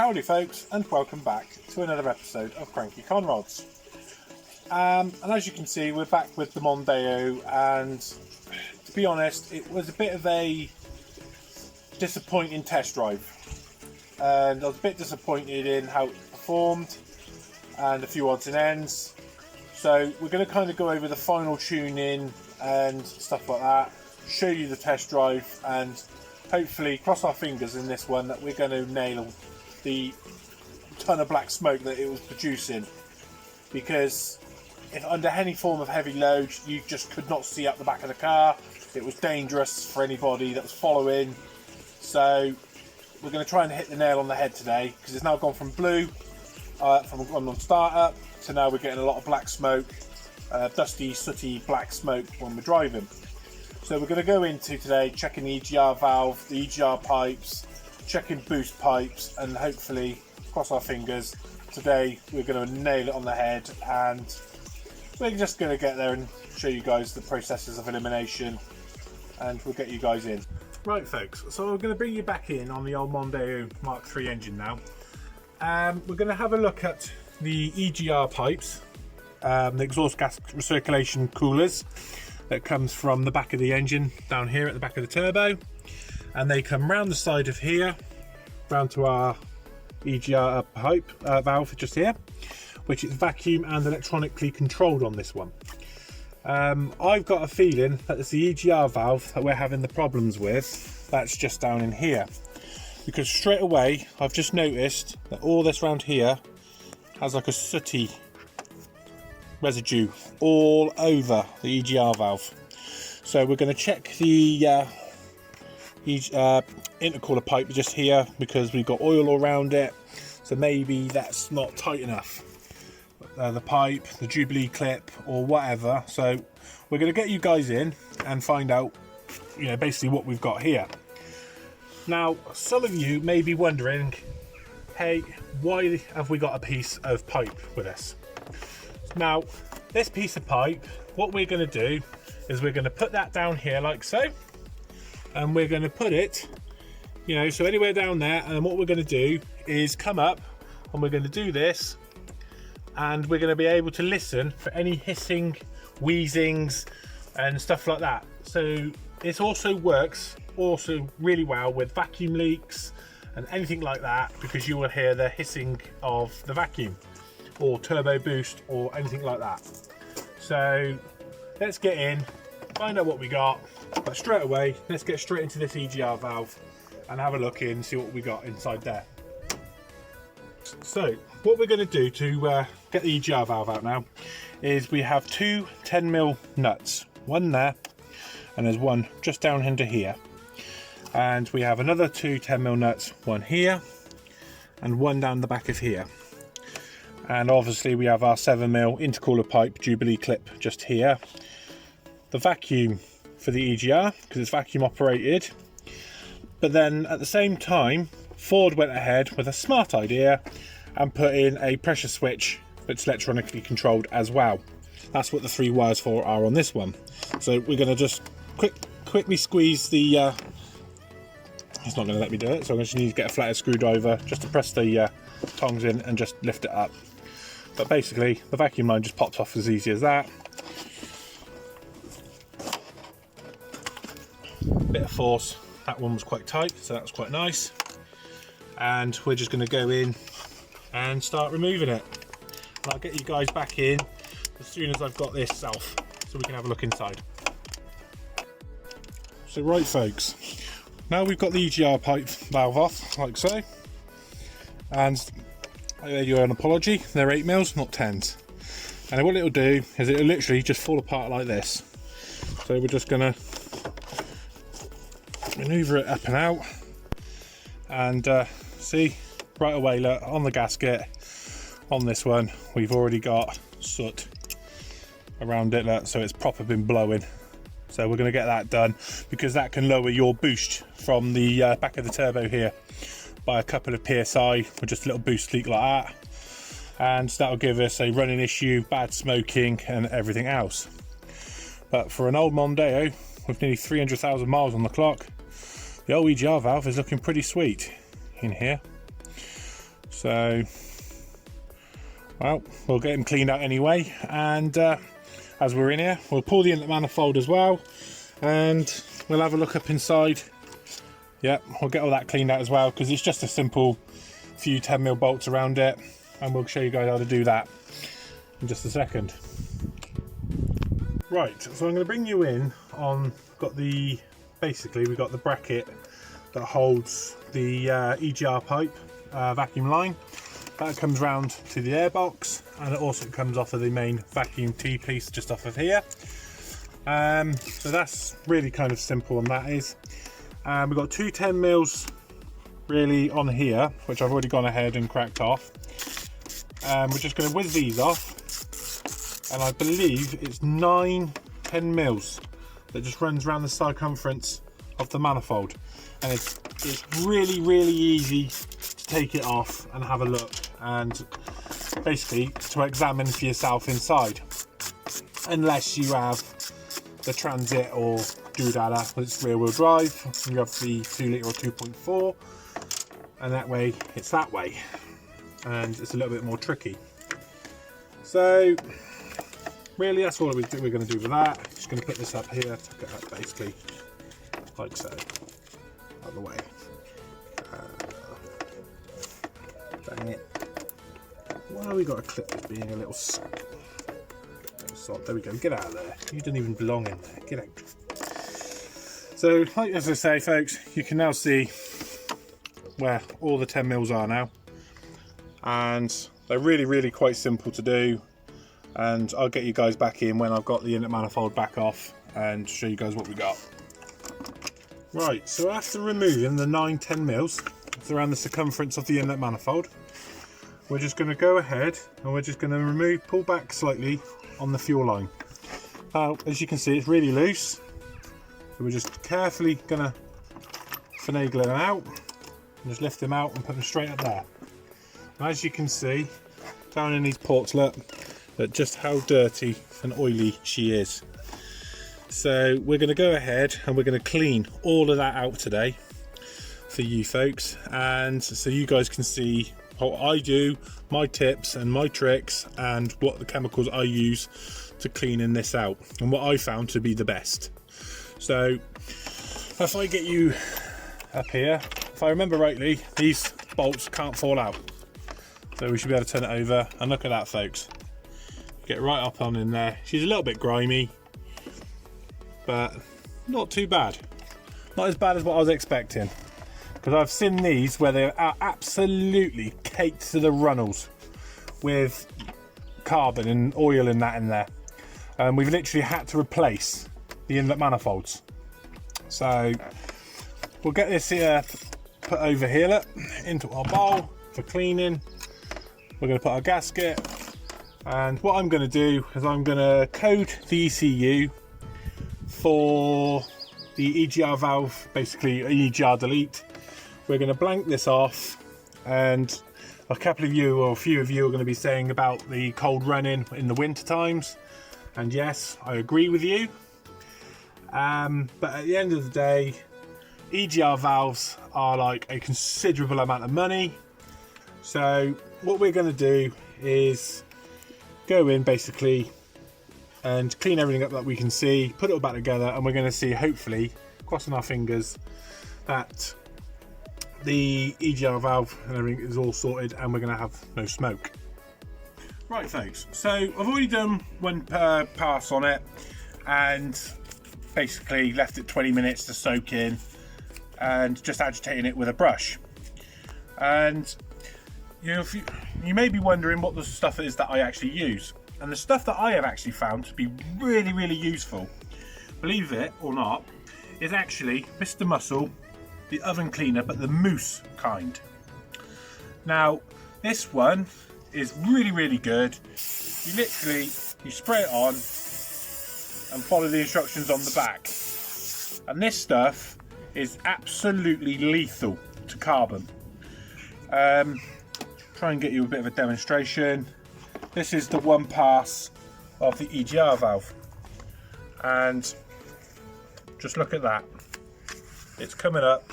Howdy folks, and welcome back to another episode of Cranky Conrods. And as you can see, we're back with the Mondeo, and to be honest, it was a bit of a disappointing test drive. And I was a bit disappointed in how it performed and a few odds and ends. So we're going to kind of go over the final tuning and stuff like that, show you the test drive, and hopefully cross our fingers in this one that we're going to nail the ton of black smoke that it was producing, because if under any form of heavy load you just could not see up the back of the car, it was dangerous for anybody that was following. So we're going to try and hit the nail on the head today, because it's now gone from blue from on start up to now we're getting a lot of black smoke, dusty sooty black smoke when we're driving. So we're going to go into today checking the EGR valve, the EGR pipes, checking boost pipes, and hopefully, cross our fingers, today we're going to nail it on the head, and we're just going to get there and show you guys the processes of elimination, and we'll get you guys in. Right folks, so we're going to bring you back in on the old Mondeo Mark III engine now. We're going to have a look at the EGR pipes, the exhaust gas recirculation coolers that comes from the back of the engine down here at the back of the turbo, and they come round the side of here round to our EGR pipe valve just here, which is vacuum and electronically controlled on this one. I've got a feeling that it's the EGR valve that we're having the problems with. That's just down in here, because straight away I've just noticed that all this round here has like a sooty residue all over the EGR valve. So we're going to check the intercooler pipe just here, because we've got oil all around it, so maybe that's not tight enough, the pipe, the Jubilee clip or whatever. So we're going to get you guys in and find out, you know, basically what we've got here. Now some of you may be wondering, hey, why have we got a piece of pipe with us? Now this piece of pipe, what we're going to do is we're going to put that down here like so, and we're going to put it, you know, so anywhere down there, and what we're going to do is come up and we're going to do this, and we're going to be able to listen for any hissing, wheezings and stuff like that. So this also works really well with vacuum leaks and anything like that, because you will hear the hissing of the vacuum or turbo boost or anything like that. So let's get in, find out what we got, but straight away let's get straight into this EGR valve and have a look in and see what we got inside there. So what we're going to do to get the EGR valve out now is we have two 10mm nuts, one there and there's one just down into here, and we have another two 10mm nuts, one here and one down the back of here, and obviously we have our 7mm intercooler pipe Jubilee clip just here, the vacuum for the EGR because it's vacuum operated. But then at the same time, Ford went ahead with a smart idea and put in a pressure switch that's electronically controlled as well. That's what the three wires for are on this one. So we're going to just quickly squeeze the it's not going to let me do it, so I'm going to need to get a flathead screwdriver just to press the tongs in and just lift it up. But basically the vacuum line just pops off as easy as that. Bit of force, that one was quite tight, so that was quite nice, and we're just going to go in and start removing it, and I'll get you guys back in as soon as I've got this off so we can have a look inside. So right folks, now we've got the EGR pipe valve off like so, and I owe you an apology, they're 8mm not 10s, and what it'll do is it'll literally just fall apart like this. So we're just going to maneuver it up and out, and see right away, look, on the gasket on this one we've already got soot around it, look, so it's proper been blowing. So we're going to get that done, because that can lower your boost from the back of the turbo here by a couple of psi with just a little boost leak like that, and that'll give us a running issue, bad smoking and everything else. But for an old Mondeo with nearly 300,000 miles on the clock, the old EGR valve is looking pretty sweet in here. So, well, we'll get him cleaned out anyway, and as we're in here, we'll pull the inlet manifold as well, and we'll have a look up inside. Yep, we'll get all that cleaned out as well, because it's just a simple few 10mm bolts around it, and we'll show you guys how to do that in just a second. Right, so I'm going to bring you in on, basically we've got the bracket that holds the EGR pipe vacuum line. That comes round to the airbox, and it also comes off of the main vacuum T-piece just off of here. So that's really kind of simple, and that is. We've got two 10mm really on here, which I've already gone ahead and cracked off. We're just going to whiz these off, and I believe it's 9 10mm that just runs around the circumference of the manifold, and it's really easy to take it off and have a look, and basically to examine for yourself inside, unless you have the Transit or Doodada, it's rear wheel drive, and you have the 2 litre or 2.4, and that way it's that way, and it's a little bit more tricky. So really that's all we're going to do with that. Just going to put this up here, tuck it up basically like so, out of the way. Dang it. Why have we got a clip that's being a little sod? There we go, get out of there. You don't even belong in there, get out. So, like as I say folks, you can now see where all the 10mm are now. And they're really quite simple to do. And I'll get you guys back in when I've got the inlet manifold back off and show you guys what we got. Right, so after removing the 9 10mm around the circumference of the inlet manifold, we're just going to go ahead and we're just going to pull back slightly on the fuel line. Now, as you can see, it's really loose, so we're just carefully going to finagle them out and just lift them out and put them straight up there. And as you can see down in these ports, look at just how dirty and oily she is. So we're going to go ahead and we're going to clean all of that out today for you folks, and so you guys can see what I do, my tips and my tricks, and what the chemicals I use to cleaning this out, and what I found to be the best. So if I get you up here, if I remember rightly, these bolts can't fall out, so we should be able to turn it over, and look at that folks, get right up on in there. She's a little bit grimy, but not too bad, not as bad as what I was expecting, because I've seen these where they are absolutely caked to the runnels with carbon and oil and that in there. We've literally had to replace the inlet manifolds. So we'll get this here put over here, look, into our bowl for cleaning. We're going to put our gasket, and what I'm going to do is I'm going to code the ECU for the EGR valve, basically EGR delete. We're going to blank this off, and a couple of you, or a few of you, are going to be saying about the cold running in the winter times, and yes, I agree with you. But at the end of the day, EGR valves are like a considerable amount of money. So what we're going to do is go in basically and clean everything up that we can see, put it all back together, and we're going to see, hopefully, crossing our fingers, that the EGR valve and everything is all sorted and we're going to have no smoke. Right folks, so I've already done one pass on it and basically left it 20 minutes to soak in and just agitating it with a brush. And you may be wondering what the stuff is that I actually use, and the stuff that I have actually found to be really useful, believe it or not, is actually Mr. Muscle, the oven cleaner, but the mousse kind. Now this one is really good. You literally spray it on and follow the instructions on the back, and this stuff is absolutely lethal to carbon. Try and get you a bit of a demonstration. This is the one pass of the EGR valve, and just look at that, it's coming up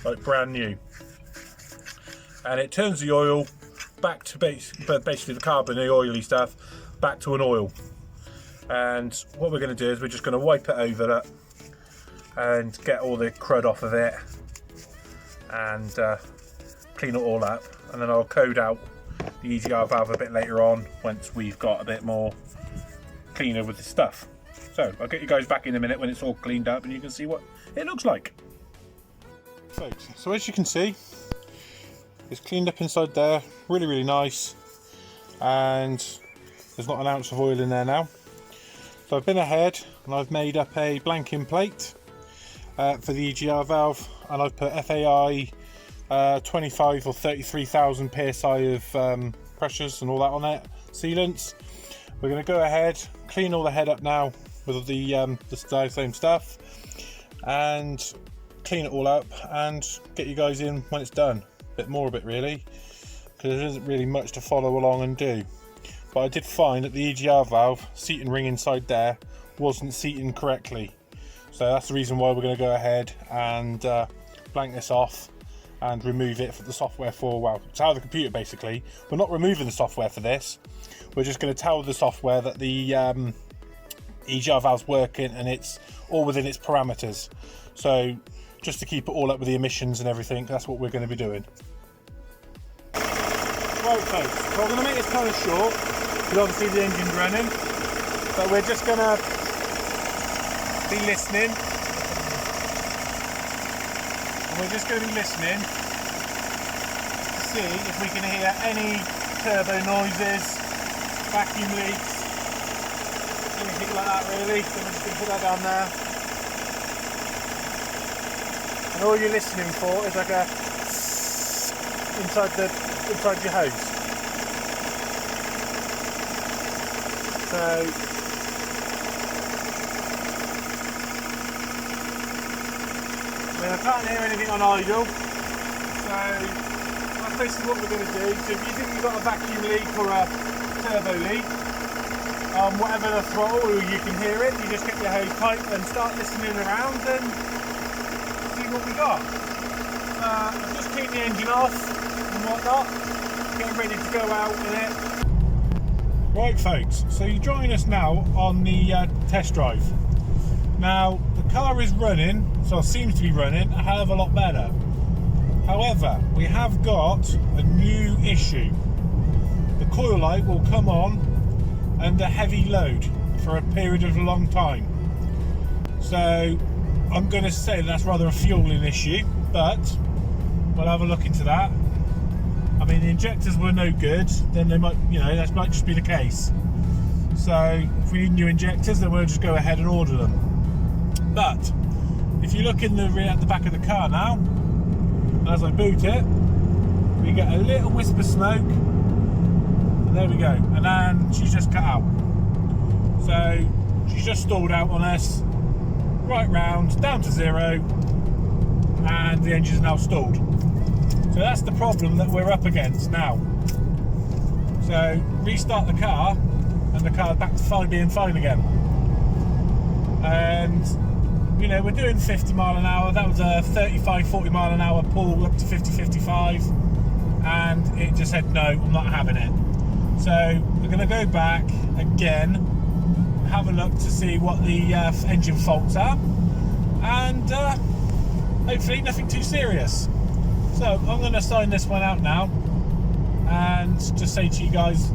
like brand new, and it turns the oil back to basically the carbon, the oily stuff, back to an oil. And what we're going to do is we're just going to wipe it over that and get all the crud off of it and clean it all up, and then I'll code out the EGR valve a bit later on once we've got a bit more cleaner with the stuff. So I'll get you guys back in a minute when it's all cleaned up and you can see what it looks like. Folks, so as you can see, it's cleaned up inside there, really nice, and there's not an ounce of oil in there now. So I've been ahead and I've made up a blanking plate for the EGR valve, and I've put FAI 25 or 33,000 psi of pressures and all that on it, sealants. We're going to go ahead, clean all the head up now with the same stuff, and clean it all up and get you guys in when it's done. A bit more of it really, because there isn't really much to follow along and do. But I did find that the EGR valve seating ring inside there wasn't seating correctly, so that's the reason why we're going to go ahead and blank this off and remove it for the software for, well, tell the computer basically. We're not removing the software for this, we're just going to tell the software that the EGR valve's working and it's all within its parameters. So just to keep it all up with the emissions and everything, that's what we're going to be doing. Right folks, so I'm going to make this kind of short, because obviously the engine's running, but we're just going to be listening, and we're just going to be listening to see if we can hear any turbo noises, vacuum leaks, anything like that really. So we're just going to put that down there, and all you're listening for is like a inside your hose. So I mean, I can't hear anything on idle, so that's basically what we're going to do. So if you think you've got a vacuum leak or a turbo leak, whatever the throttle, you can hear it, you just get your hose tight and start listening around and see what we got. I've just cleaned the engine off and whatnot, getting ready to go out with it. Right folks, so you're joining us now on the test drive. Now the car is running, so it seems to be running a hell of a lot better. However, we have got a new issue. The coil light will come on under heavy load for a period of a long time. So I'm going to say that's rather a fueling issue, but we'll have a look into that. I mean, the injectors were no good, then they might, you know, that might just be the case. So if we need new injectors, then we'll just go ahead and order them. But if you look in the rear at the back of the car now, and as I boot it, we get a little wisp of smoke, and there we go. And then she's just cut out. So she's just stalled out on us, right round, down to zero, and the engine's now stalled. So that's the problem that we're up against now. So restart the car, and the car's back to being fine again. And you know, we're doing 50 mile an hour. That was a 35-40 mile an hour pull up to 50-55, and it just said no, I'm not having it. So we're going to go back again, have a look to see what the engine faults are, and hopefully nothing too serious. So I'm going to sign this one out now and just say to you guys,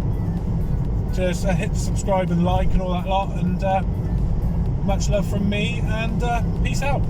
just hit subscribe and like and all that lot, and much love from me, and peace out.